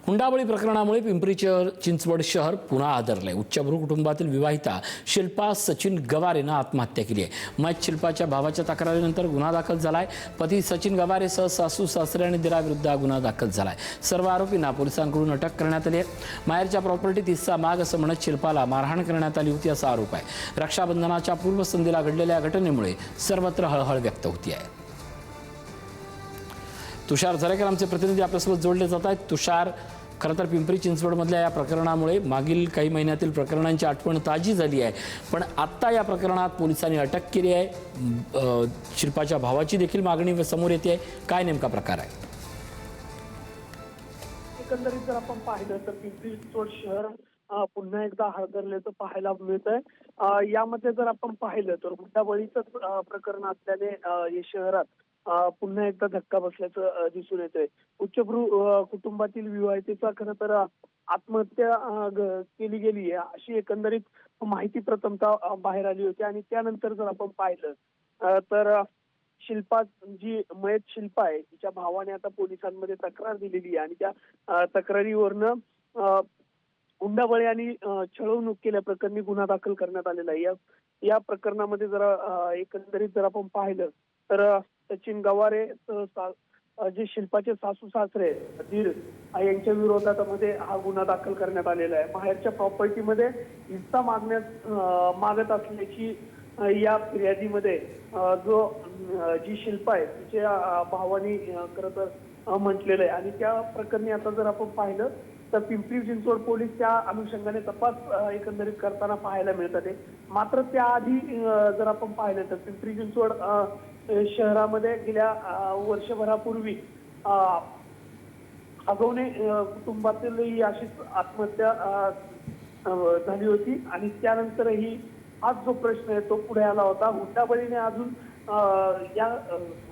हुंडाबळी प्रकरणामुळे पिंपरी चिंचवड शहर पुन्हा आदरले। उच्चभ्रू कुटुंबातील विवाहिता शिल्पा सचिन गवारेनं आत्महत्या केली आहे। मयत शिल्पाच्या भावाच्या तक्रारीनंतर गुन्हा दाखल झालाय। पती सचिन गवारेसह सासू सासरे आणि दिराविरुद्ध गुन्हा दाखल झालाय। सर्व आरोपींना पोलिसांकडून अटक करण्यात आली आहे। माहेरच्या प्रॉपर्टीत हिस्सा माग असं म्हणत शिल्पाला मारहाण करण्यात आली होती असा आरोप आहे। रक्षाबंधनाच्या पूर्वसंध्येला घडलेल्या घटनेमुळे सर्वत्र हळहळ व्यक्त होती आहे। तुषार झरेकर आमचे प्रतिनिधी आपल्यासोबत जोडले जात आहेत। तुषार, खरं तर पिंपरी चिंचवडमधल्या या प्रकरणामुळे मागील काही महिन्यातील प्रकरणांची आठवण ताजी झाली आहे, पण आत्ता या प्रकरणात पोलिसांनी अटक केली आहे। शिल्पाच्या भावाची देखील मागणी समोर येते आहे। काय नेमका प्रकार आहे? एकंदरीत जर आपण पाहिलं तर पिंपरी चिंचवड शहर पुन्हा एकदा हळहळल्याचं पाहायला मिळतंय। यामध्ये जर आपण पाहिलं तर हुंडाबळीचं प्रकरण असल्याने या शहरात पुन्हा एकदा धक्का बसल्याचं दिसून येतंय। उच्चभ्रू कुटुंबातील विवाहितेचा खरं तर आत्महत्या केली गेली आहे अशी एकंदरीत माहिती प्रथमतः बाहेर आली होती आणि त्यानंतर जर आपण पाहिलं तर शिल्पा जी मयत शिल्पा आहे तिच्या भावाने आता पोलिसांमध्ये तक्रार दिलेली आहे आणि त्या तक्रारीवरनं हुंडाबळी आणि छळवणूक केल्याप्रकरणी गुन्हा दाखल करण्यात आलेला आहे। या प्रकरणामध्ये जर एकंदरीत जर आपण पाहिलं तर सचिन गवारे जे शिल्पाचे सासू सासरे दीर यांच्या विरोधात मध्ये हा गुन्हा दाखल करण्यात आलेला आहे। माहेरच्या प्रॉपर्टीमध्ये हिस्सा मागत असल्याची या फिर्यादीमध्ये जी शिल्पा आहे तिच्या भावानी खरं तर म्हटलेलं आहे आणि त्या प्रकरणी आता जर आपण पाहिलं तर पिंपरी चिंचवड पोलीस त्या अनुषंगाने तपास एकंदरीत करताना पाहायला मिळतात। मात्र त्याआधी जर आपण पाहिलं तर पिंपरी चिंचवड शहरामध्ये गेल्या वर्षभरापूर्वी अगवणे कुटुंबातील अशीच आत्महत्या झाली होती आणि त्यानंतरही हाच जो प्रश्न आहे तो पुढे आला होता। हुंडाबळीने अजून या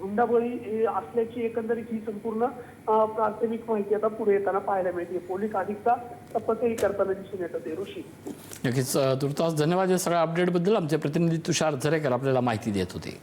हुंडाबळी असल्याची एकंदरीत ही संपूर्ण प्राथमिक माहिती आता पुढे येताना पाहायला मिळते। पोलीस अधिकचा तपासही करताना दिसून येतात। ऋषी, नक्कीच तुर्तास धन्यवाद या सगळ्या अपडेटबद्दल। आमचे प्रतिनिधी तुषार झरेकर आपल्याला माहिती देत होते।